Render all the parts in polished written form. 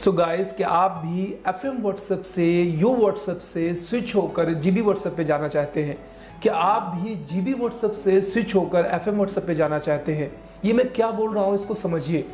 So guys, क्या आप भी FM व्हाट्सएप से यो व्हाट्सएप से स्विच होकर GB व्हाट्सएप पे जाना चाहते हैं? क्या आप भी GB व्हाट्सएप से स्विच होकर FM व्हाट्सएप पे जाना चाहते हैं? ये मैं क्या बोल रहा हूँ इसको समझिए।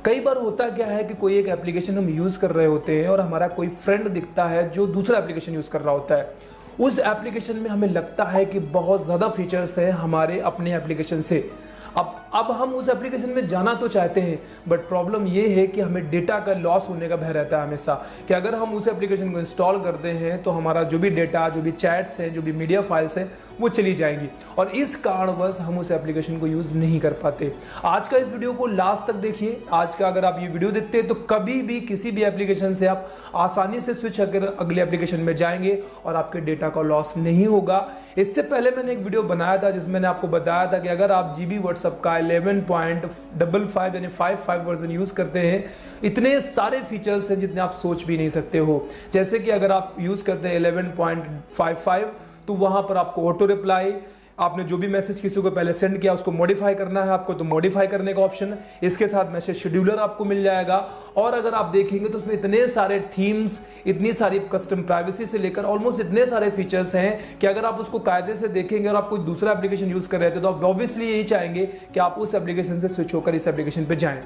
कई बार होता क्या है कि कोई एक एप्लीकेशन हम यूज़ कर रहे होते हैं और हमारा कोई फ्रेंड दिखता है जो दूसरा एप्लीकेशन यूज़ कर रहा होता है। उस एप्लीकेशन में हमें लगता है कि बहुत ज़्यादा फीचर्स हैं हमारे अपने एप्लीकेशन से। अब हम उस एप्लीकेशन में जाना तो चाहते हैं, बट प्रॉब्लम ये है कि हमें डेटा का लॉस होने का भय रहता है हमेशा कि अगर हम उस एप्लीकेशन को इंस्टॉल करते हैं तो हमारा जो भी डेटा, जो भी चैट्स हैं, जो भी मीडिया फाइल्स हैं, वो चली जाएंगी और इस कारणवश हम उस एप्लीकेशन को यूज़ नहीं कर पाते। आज का इस वीडियो को लास्ट तक देखिए। आज का अगर आप ये वीडियो देखते हैं तो कभी भी किसी भी एप्लीकेशन से आप आसानी से स्विच होकर अगले एप्लीकेशन में जाएंगे और आपके डेटा का लॉस नहीं होगा। इससे पहले मैंने एक वीडियो बनाया था जिसमें मैंने आपको बताया था कि अगर आप GB व्हाट्सएप का 11.55 यानी 55 वर्जन यूज करते हैं, इतने सारे फीचर्स हैं जितने आप सोच भी नहीं सकते हो। जैसे कि अगर आप यूज करते हैं 11.55 तो वहां पर आपको ऑटो रिप्लाई, आपने जो भी मैसेज किसी को पहले सेंड किया उसको मॉडिफाई करना है आपको तो मॉडिफाई करने का ऑप्शन, इसके साथ मैसेज शेड्यूलर आपको मिल जाएगा। और अगर आप देखेंगे तो उसमें इतने सारे थीम्स, इतनी सारी कस्टम प्राइवेसी से लेकर ऑलमोस्ट इतने सारे फीचर्स हैं कि अगर आप उसको कायदे से देखेंगे और आप कोई दूसरा एप्लीकेशन यूज कर रहे थे तो आप ऑब्वियसली यही चाहेंगे कि आप उस एप्लीकेशन से स्विच होकर इस एप्लीकेशन पर जाएं।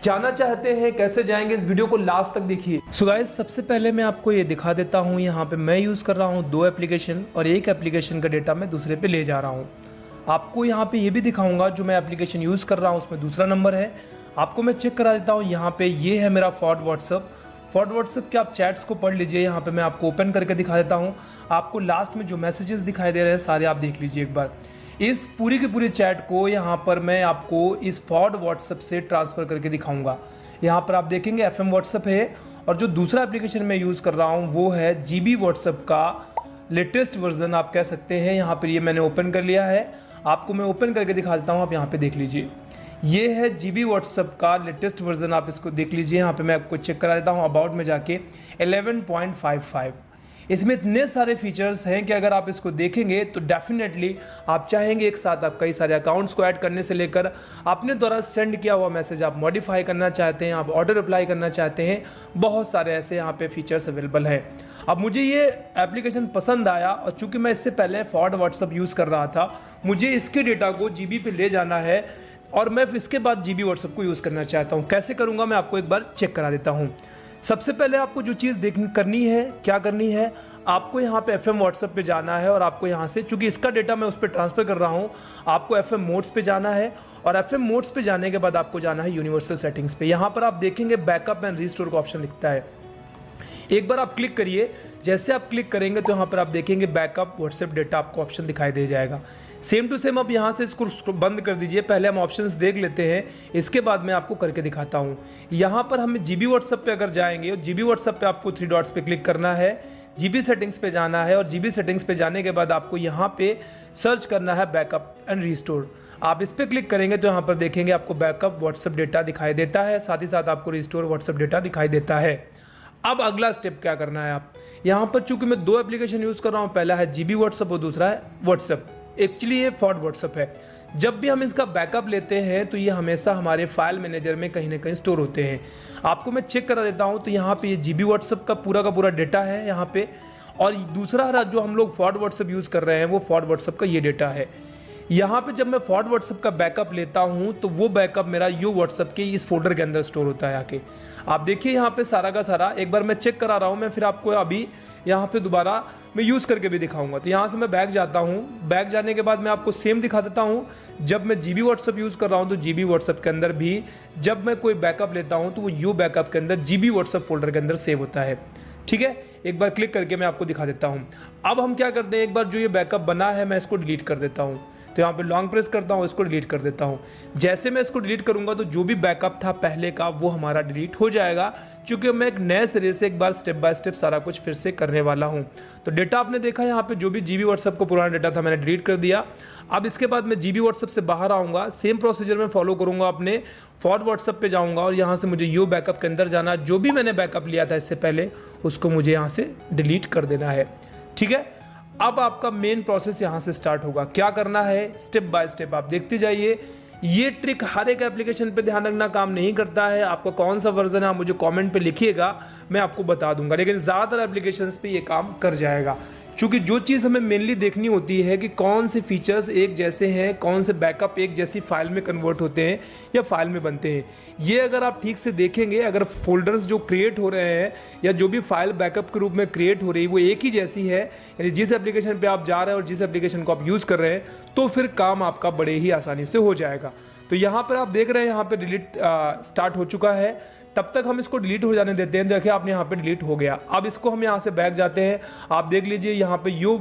जाना चाहते हैं, कैसे जाएंगे, इस वीडियो को लास्ट तक देखिए। सो गाइस, सबसे पहले मैं आपको ये दिखा देता हूँ। यहाँ पे मैं यूज़ कर रहा हूँ 2 एप्लीकेशन और एक एप्लीकेशन का डेटा मैं दूसरे पे ले जा रहा हूँ। आपको यहाँ पे ये भी दिखाऊंगा जो मैं एप्लीकेशन यूज़ कर रहा हूँ उसमें दूसरा नंबर है। आपको मैं चेक करा देता हूँ। यहाँ पे ये है मेरा फॉर्ड व्हाट्सएप के आप चैट्स को पढ़ लीजिए। यहाँ पे मैं आपको ओपन करके दिखा देता हूँ। आपको लास्ट में जो मैसेजेस दिखाई दे रहे हैं सारे आप देख लीजिए एक बार। इस पूरी की पूरी चैट को यहाँ पर मैं आपको इस फॉर्ड व्हाट्सएप से ट्रांसफ़र करके दिखाऊंगा। यहाँ पर आप देखेंगे FM व्हाट्सएप है और जो दूसरा एप्लीकेशन मैं यूज़ कर रहा हूँ वो है GB व्हाट्सएप का लेटेस्ट वर्जन आप कह सकते हैं। यहाँ पर ये मैंने ओपन कर लिया है। आपको मैं ओपन करके दिखा देता हूँ, आप यहाँ पर देख लीजिए। ये है GB व्हाट्सएप का लेटेस्ट वर्जन, आप इसको देख लीजिए। यहाँ पे मैं आपको चेक करा देता हूँ अबाउट में जाके 11.55। इसमें इतने सारे फीचर्स हैं कि अगर आप इसको देखेंगे तो डेफिनेटली आप चाहेंगे एक साथ आप कई सारे अकाउंट्स को ऐड करने से लेकर अपने द्वारा सेंड किया हुआ मैसेज आप मॉडिफाई करना चाहते हैं, आप ऑटो रिप्लाई करना चाहते हैं, बहुत सारे ऐसे यहाँ पे फीचर्स अवेलेबल है। अब मुझे ये एप्लीकेशन पसंद आया और चूंकि मैं इससे पहले फॉर्ड व्हाट्सएप यूज़ कर रहा था, मुझे इसके डेटा को GB पे ले जाना है और मैं इसके बाद GB व्हाट्सएप को यूज़ करना चाहता हूँ। कैसे करूँगा मैं आपको एक बार चेक करा देता हूँ। सबसे पहले आपको जो चीज़ करनी है, क्या करनी है, आपको यहाँ पे FM व्हाट्सएप पे जाना है और आपको यहाँ से, चूंकि इसका डेटा मैं उस पर ट्रांसफ़र कर रहा हूँ, आपको FM मोड्स पे जाना है और FM मोड्स पे जाने के बाद आपको जाना है यूनिवर्सल सेटिंग्स पे। यहाँ पर आप देखेंगे बैकअप एंड रिस्टोर का ऑप्शन दिखता है। एक बार आप क्लिक करिए। जैसे आप क्लिक करेंगे तो यहाँ पर आप देखेंगे बैकअप व्हाट्सएप डेटा आपको ऑप्शन दिखाई दे जाएगा। सेम टू सेम आप यहाँ से इसको बंद कर दीजिए। पहले हम ऑप्शंस देख लेते हैं, इसके बाद मैं आपको करके दिखाता हूँ। यहाँ पर हम GB व्हाट्सएप पे अगर जाएंगे और GB व्हाट्सएप पे आपको 3 डॉट्स पे क्लिक करना है, GB सेटिंग्स पे जाना है और GB सेटिंग्स पे जाने के बाद आपको यहाँ पे सर्च करना है बैकअप एंड रिस्टोर। आप इस पर क्लिक करेंगे तो यहाँ पर देखेंगे आपको बैकअप व्हाट्सएप डेटा दिखाई देता है, साथ ही साथ आपको रिस्टोर व्हाट्सएप डेटा दिखाई देता है। अब अगला स्टेप क्या करना है, आप यहाँ पर चूंकि मैं 2 एप्लीकेशन यूज़ कर रहा हूँ, पहला है GB व्हाट्सएप और दूसरा है व्हाट्सएप। एक्चुअली ये फॉर्ड व्हाट्सएप है। जब भी हम इसका बैकअप लेते हैं तो ये हमेशा हमारे फाइल मैनेजर में कहीं ना कहीं स्टोर होते हैं। आपको मैं चेक करा देता हूँ। तो यहाँ पे ये GB व्हाट्सएप का पूरा डेटा है यहाँ पे, और दूसरा जो हम लोग फॉर्ड व्हाट्सएप यूज़ कर रहे हैं वो फॉर्ड व्हाट्सएप का ये डेटा है। यहाँ पे जब मैं फॉर्ड व्हाट्सएप का बैकअप लेता हूँ तो वो बैकअप मेरा यो व्हाट्सएप के इस फोल्डर के अंदर स्टोर होता है आके। आप देखिए यहाँ पे सारा का सारा एक बार मैं चेक करा रहा हूँ मैं, फिर आपको अभी यहाँ पे दोबारा मैं यूज़ करके भी दिखाऊंगा। तो यहाँ से मैं बैक जाता हूँ। बैक जाने के बाद मैं आपको सेम दिखा देता हूँ। जब मैं GB व्हाट्सएप यूज़ कर रहा हूँ तो GB व्हाट्सएप के अंदर भी जब मैं कोई बैकअप लेता हूँ तो वो यो बैकअप के अंदर GB व्हाट्सएप फोल्डर के अंदर सेव होता है। ठीक है, एक बार क्लिक करके मैं आपको दिखा देता हूँ। अब हम क्या करते हैं, एक बार जो ये बैकअप बना है मैं इसको डिलीट कर देता हूँ। तो यहाँ पे लॉन्ग प्रेस करता हूँ, इसको डिलीट कर देता हूँ। जैसे मैं इसको डिलीट करूँगा तो जो भी बैकअप था पहले का वो हमारा डिलीट हो जाएगा, क्योंकि मैं एक नए सिरे से एक बार स्टेप बाय स्टेप सारा कुछ फिर से करने वाला हूँ। तो डेटा आपने देखा यहाँ पे जो भी GB व्हाट्सएप का पुराना डेटा था मैंने डिलीट कर दिया। अब इसके बाद मैं GB व्हाट्सएप से बाहर आऊँगा, सेम प्रोसीजर में फॉलो करूँगा, अपने फॉर्ड व्हाट्सएप पे जाऊँगा और यहाँ से मुझे यो बैकअप के अंदर जाना, जो भी मैंने बैकअप लिया था इससे पहले उसको मुझे यहाँ से डिलीट कर देना है। ठीक है, अब आपका मेन प्रोसेस यहाँ से स्टार्ट होगा। क्या करना है, स्टेप बाय स्टेप आप देखते जाइए। ये ट्रिक हर एक एप्लीकेशन पे ध्यान रखना काम नहीं करता है। आपका कौन सा वर्जन है आप मुझे कमेंट पे लिखिएगा, मैं आपको बता दूंगा, लेकिन ज़्यादातर एप्लीकेशंस पे ये काम कर जाएगा। क्योंकि जो चीज़ हमें मेनली देखनी होती है कि कौन से फीचर्स एक जैसे हैं, कौन से बैकअप एक जैसी फाइल में कन्वर्ट होते हैं या फाइल में बनते हैं। ये अगर आप ठीक से देखेंगे, अगर फोल्डर्स जो क्रिएट हो रहे हैं या जो भी फाइल बैकअप के रूप में क्रिएट हो रही है वो एक ही जैसी है, यानी जिस एप्लीकेशन पे आप जा रहे हैं और जिस एप्लीकेशन को आप यूज़ कर रहे हैं, तो फिर काम आपका बड़े ही आसानी से हो जाएगा। तो यहाँ पर आप देख रहे हैं यहाँ पे डिलीट स्टार्ट हो चुका है। तब तक हम इसको डिलीट हो जाने देते हैं। देखिए आपने यहाँ पे डिलीट हो गया। अब इसको हम यहाँ से बैक जाते हैं। आप देख लीजिए यहाँ पे यो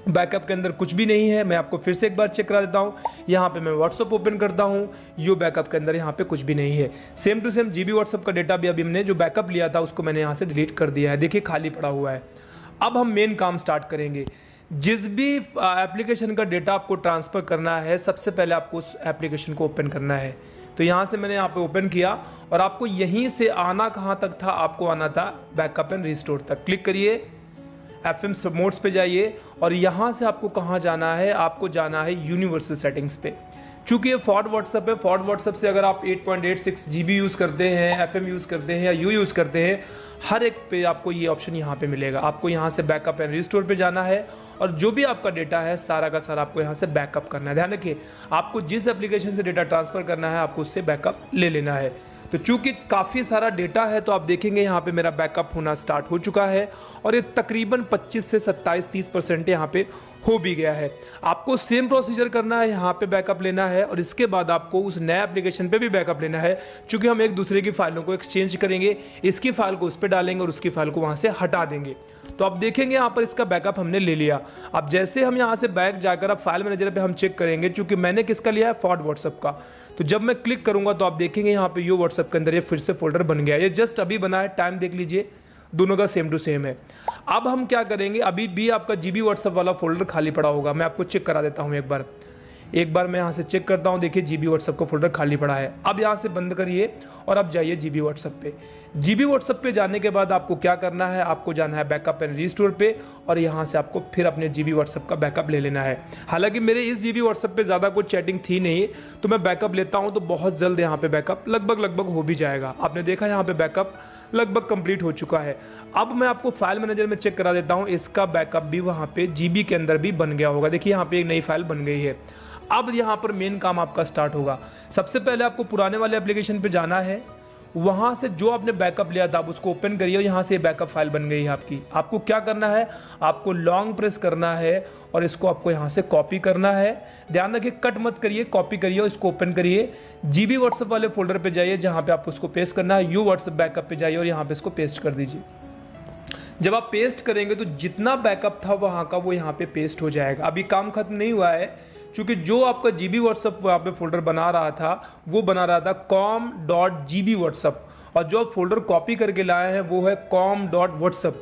बैकअप के अंदर कुछ भी नहीं है। मैं आपको फिर से एक बार चेक करा देता हूँ। यहाँ पे मैं व्हाट्सअप ओपन करता हूँ, यो बैकअप के अंदर यहाँ पे कुछ भी नहीं है। Same to same GB WhatsApp का डेटा भी अभी हमने जो बैकअप लिया था उसको मैंने यहाँ से डिलीट कर दिया है। देखिए खाली पड़ा हुआ है। अब हम मेन काम स्टार्ट करेंगे। जिस भी एप्लीकेशन का डेटा आपको ट्रांसफ़र करना है, सबसे पहले आपको उस एप्लीकेशन को ओपन करना है। तो यहाँ से मैंने यहाँ पे ओपन किया और आपको यहीं से आना कहाँ तक था, आपको आना था बैकअप एंड रिस्टोर तक। क्लिक करिए, FM मोड्स पे जाइए और यहाँ से आपको कहाँ जाना है, आपको जाना है यूनिवर्सल सेटिंग्स पे। चूँकि ये फॉर्ड व्हाट्सअप है, फॉर्ड व्हाट्सअप से अगर आप 8.86 GB यूज़ करते हैं, FM यूज़ करते हैं या यू यूज़ करते हैं, हर एक पे आपको ये ऑप्शन यहाँ पे मिलेगा। आपको यहाँ से बैकअप एंड रिस्टोर पे जाना है और जो भी आपका डेटा है सारा का सारा आपको यहाँ से बैकअप करना है। ध्यान रखिए, आपको जिस एप्लीकेशन से डेटा ट्रांसफ़र करना है आपको उससे बैकअप ले लेना है। तो चूंकि काफ़ी सारा डेटा है तो आप देखेंगे यहाँ पे मेरा बैकअप होना स्टार्ट हो चुका है और ये तकरीबन 25 से 27-30% यहाँ पे हो भी गया है। आपको सेम प्रोसीजर करना है, यहाँ पे बैकअप लेना है और इसके बाद आपको उस नए एप्लीकेशन पे भी बैकअप लेना है। चूंकि हम एक दूसरे की फाइलों को एक्सचेंज करेंगे, इसकी फाइल को उस पर डालेंगे और उसकी फाइल को वहाँ से हटा देंगे। तो आप देखेंगे यहाँ पर इसका बैकअप हमने ले लिया। अब जैसे हम यहाँ से बैक जाकर अब फाइल मैनेजर पे हम चेक करेंगे, चूंकि मैंने किसका लिया है, फॉर्ड व्हाट्सअप का। तो जब मैं क्लिक करूंगा तो आप देखेंगे यहाँ पे यो व्हाट्सअप के अंदर ये फिर से फोल्डर बन गया। ये जस्ट अभी बना है, टाइम देख लीजिए, दोनों का सेम टू सेम है। अब हम क्या करेंगे, अभी भी आपका जीबी व्हाट्सअप वाला फोल्डर खाली पड़ा होगा। मैं आपको चेक करा देता हूँ एक बार मैं यहाँ से चेक करता हूँ। देखिए जीबी व्हाट्सअप का फोल्डर खाली पड़ा है। अब यहाँ से बंद करिए और अब जाइए जीबी व्हाट्सअप पे। जीबी व्हाट्सअप पे जाने के बाद आपको क्या करना है, आपको जाना है बैकअप एंड रिस्टोर पे और यहाँ से आपको फिर अपने जीबी व्हाट्सअप का बैकअप ले लेना है। हालांकि मेरे इस जीबी व्हाट्सअप पे ज़्यादा कुछ चैटिंग थी नहीं, तो मैं बैकअप लेता हूँ तो बहुत जल्द यहाँ पे बैकअप लगभग हो भी जाएगा। आपने देखा यहाँ पे बैकअप लगभग कंप्लीट हो चुका है। अब मैं आपको फाइल मैनेजर में चेक करा देता हूँ, इसका बैकअप भी वहाँ पे जीबी के अंदर भी बन गया होगा। देखिए यहाँ पे एक नई फाइल बन गई है। अब यहाँ पर मेन काम आपका स्टार्ट होगा। सबसे पहले आपको पुराने वाले एप्लीकेशन पे जाना है, वहाँ से जो आपने बैकअप लिया था आप उसको ओपन करिए और यहाँ से बैकअप फाइल बन गई है आपकी। आपको क्या करना है, आपको लॉन्ग प्रेस करना है और इसको आपको यहाँ से कॉपी करना है। ध्यान रखिए, कट मत करिए, कॉपी करिए और इसको ओपन करिए। जीबी व्हाट्सएप वाले फोल्डर पे जाइए जहाँ पे आपको उसको पेस्ट करना है। यू व्हाट्सएप बैकअप पे जाइए और यहाँ पे इसको पेस्ट कर दीजिए। जब आप पेस्ट करेंगे तो जितना बैकअप था वहाँ का वो यहाँ पे पेस्ट हो जाएगा। अभी काम खत्म नहीं हुआ है, क्योंकि जो आपका जीबी व्हाट्सअप वहाँ पे फोल्डर बना रहा था वो बना रहा था com.gb व्हाट्सअप और जो आप फोल्डर कॉपी करके लाए हैं वो है com.whatsapp।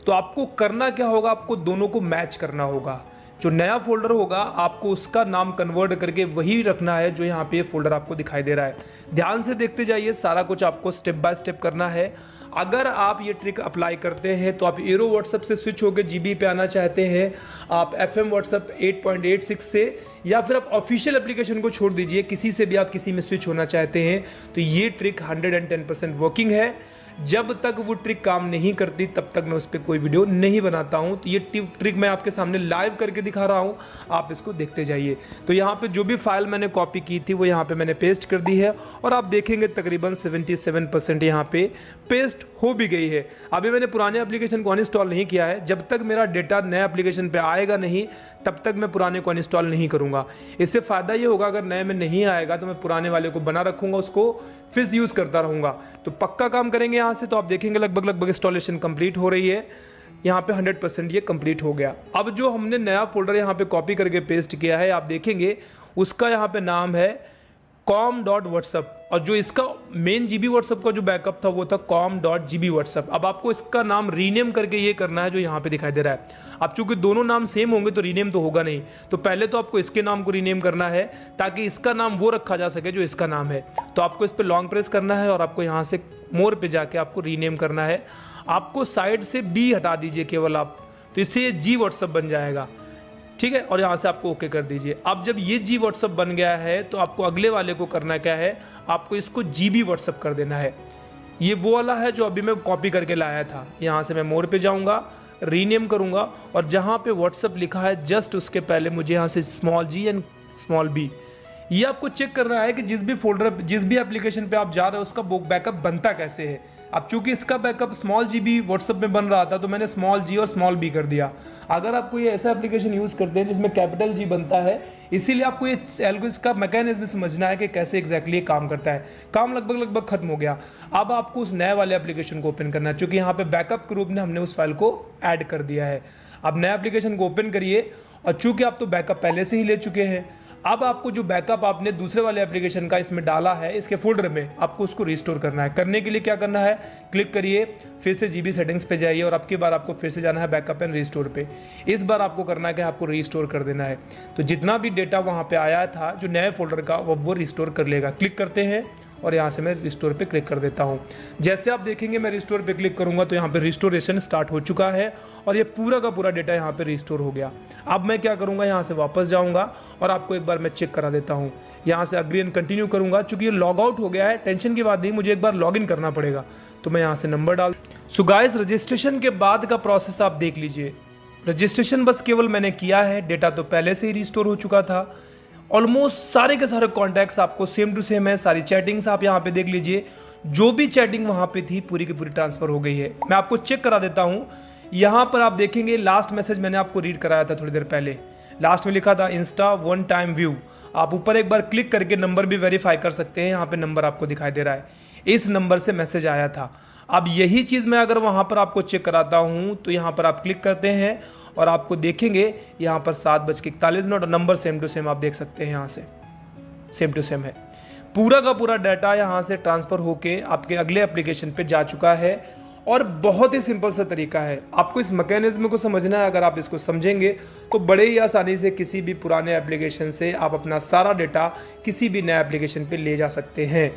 तो आपको करना क्या होगा, आपको दोनों को मैच करना होगा। जो नया फोल्डर होगा आपको उसका नाम कन्वर्ट करके वही रखना है जो यहाँ पे फोल्डर आपको दिखाई दे रहा है। ध्यान से देखते जाइए, सारा कुछ आपको स्टेप बाय स्टेप करना है। अगर आप ये ट्रिक अप्लाई करते हैं तो आप एरो व्हाट्सएप से स्विच होकर जीबी पे आना चाहते हैं, आप FM व्हाट्सएप 8.86 से, या फिर आप ऑफिशियल एप्लीकेशन को छोड़ दीजिए, किसी से भी आप किसी में स्विच होना चाहते हैं, तो ये ट्रिक 110% वर्किंग है। जब तक वो ट्रिक काम नहीं करती तब तक मैं उस पर कोई वीडियो नहीं बनाता हूँ। तो ये ट्रिक मैं आपके सामने लाइव करके दिखा रहा हूँ, आप इसको देखते जाइए। तो यहाँ पे जो भी फाइल मैंने कॉपी की थी वो यहाँ पे मैंने पेस्ट कर दी है और आप देखेंगे तकरीबन 77% यहाँ पे पेस्ट हो भी गई है। अभी मैंने पुराने एप्लीकेशन को अनइंस्टॉल नहीं किया है। जब तक मेरा डेटा नए एप्लीकेशन पे आएगा नहीं तब तक मैं पुराने को अनइंस्टॉल नहीं करूँगा। इससे फ़ायदा ये होगा, अगर नए में नहीं आएगा तो मैं पुराने वाले को बना रखूँगा, उसको फिर यूज़ करता रहूँगा। तो पक्का काम करेंगे यहाँ से। तो आप देखेंगे लगभग इंस्टॉलेशन कंप्लीट हो रही है। यहाँ पे 100% ये कंप्लीट हो गया। अब जो हमने नया फोल्डर यहाँ पे कॉपी करके पेस्ट किया है आप देखेंगे उसका यहाँ पे नाम है com.whatsapp और जो इसका मेन जीबी व्हाट्सएप का जो बैकअप था वो था com.gb व्हाट्सएप। अब आपको इसका नाम रीनेम करके ये करना है जो यहाँ पे दिखाई दे रहा है। अब चूंकि दोनों नाम सेम होंगे तो रीनेम तो होगा नहीं, तो पहले तो आपको इसके नाम को रीनेम करना है ताकि इसका नाम वो रखा जा सके जो इसका नाम है। तो आपको इस पर लॉन्ग प्रेस करना है और आपको यहाँ से मोर पे जाके आपको रीनेम करना है। आपको साइड से बी हटा दीजिए केवल आप, तो इससे ये जी व्हाट्सएप बन जाएगा। ठीक है, और यहाँ से आपको ओके कर दीजिए। अब जब ये जी व्हाट्सअप बन गया है तो आपको अगले वाले को करना क्या है, आपको इसको जीबी व्हाट्सअप कर देना है। ये वो वाला है जो अभी मैं कॉपी करके लाया था। यहाँ से मैं मोर पे जाऊँगा, रीनेम करूँगा और जहाँ पे व्हाट्सअप लिखा है जस्ट उसके पहले मुझे यहाँ से small g and small b, ये आपको चेक करना है कि जिस भी फोल्डर, जिस भी एप्लीकेशन पे आप जा रहे हो उसका बैकअप बनता कैसे है। अब चूंकि इसका backup small g b WhatsApp में बन रहा था तो मैंने स्मॉल जी और स्मॉल बी कर दिया। अगर आप कोई ऐसा एप्लीकेशन यूज़ करते हैं जिसमें कैपिटल जी बनता है, इसीलिए आपको ये इसका मैकेनिज्म समझना है कि कैसे एग्जैक्टली काम करता है। काम लगभग खत्म हो गया। अब आपको उस नए वाले एप्लीकेशन को ओपन करना है, चूँकि यहाँ पे बैकअप के रूप में हमने उस फाइल को ऐड कर दिया है। अब नए एप्लीकेशन को ओपन करिए और चूँकि आप तो बैकअप पहले से ही ले चुके हैं, अब आपको जो बैकअप आपने दूसरे वाले एप्लीकेशन का इसमें डाला है, इसके फोल्डर में, आपको उसको रिस्टोर करना है। करने के लिए क्या करना है, क्लिक करिए, फिर से जीबी सेटिंग्स पे जाइए और अब की बार आपको फिर से जाना है बैकअप एंड रिस्टोर पे। इस बार आपको करना है कि आपको रिस्टोर कर देना है। तो जितना भी डेटा वहाँ पे आया था जो नए फोल्डर का, वो रिस्टोर कर लेगा। क्लिक करते हैं और यहाँ से मैं रिस्टोर पे क्लिक कर देता हूँ। जैसे आप देखेंगे मैं रिस्टोर पे क्लिक करूँगा तो यहाँ पे रिस्टोरेशन स्टार्ट हो चुका है और ये पूरा का पूरा डेटा यहाँ पे रिस्टोर हो गया। अब मैं क्या करूँगा, यहाँ से वापस जाऊँगा और आपको एक बार मैं चेक करा देता हूँ। यहाँ से अग्री एंड कंटिन्यू करूँगा। चूँकि ये लॉग आउट हो गया है, टेंशन की बात नहीं, मुझे एक बार लॉग इन करना पड़ेगा। तो मैं यहाँ से नंबर डाल। सो गाइस, रजिस्ट्रेशन के बाद का प्रोसेस आप देख लीजिए। रजिस्ट्रेशन बस केवल मैंने किया है, डेटा तो पहले से ही रिस्टोर हो चुका था। ऑलमोस्ट सारे के सारे कॉन्टैक्ट्स आपको सेम टू सेम है। सारी चैटिंग्स आप यहाँ पे देख लीजिए, जो भी चैटिंग वहाँ पे थी पूरी की पूरी ट्रांसफर हो गई है। मैं आपको चेक करा देता हूँ। यहाँ पर आप देखेंगे लास्ट मैसेज मैंने आपको रीड कराया था थोड़ी देर पहले। लास्ट में लिखा था इंस्टा वन टाइम व्यू। आप ऊपर एक बार क्लिक करके नंबर भी वेरीफाई कर सकते हैं। यहाँ पे नंबर आपको दिखाई दे रहा है, इस नंबर से मैसेज आया था। अब यही चीज़ मैं अगर वहाँ पर आपको चेक कराता हूँ तो यहाँ पर आप क्लिक करते हैं और आपको देखेंगे यहाँ पर 7:41 और नंबर सेम टू सेम आप देख सकते हैं। यहाँ से सेम टू सेम है। पूरा का पूरा डाटा यहाँ से ट्रांसफ़र होके आपके अगले एप्लीकेशन पे जा चुका है और बहुत ही सिंपल सा तरीका है। आपको इस मैकेनिज्म को समझना है। अगर आप इसको समझेंगे तो बड़े ही आसानी से किसी भी पुराने एप्लीकेशन से आप अपना सारा डेटा किसी भी नए एप्लीकेशन पे ले जा सकते हैं।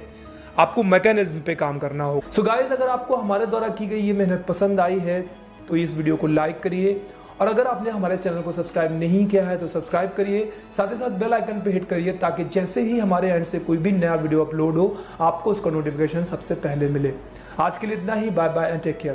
आपको मैकेनिज्म पे काम करना हो। सो गाइस, अगर आपको हमारे द्वारा की गई ये मेहनत पसंद आई है तो इस वीडियो को लाइक करिए और अगर आपने हमारे चैनल को सब्सक्राइब नहीं किया है तो सब्सक्राइब करिए। साथ ही साथ बेल आइकन पे हिट करिए ताकि जैसे ही हमारे एंड से कोई भी नया वीडियो अपलोड हो आपको उसका नोटिफिकेशन सबसे पहले मिले। आज के लिए इतना ही। Bye bye and take care.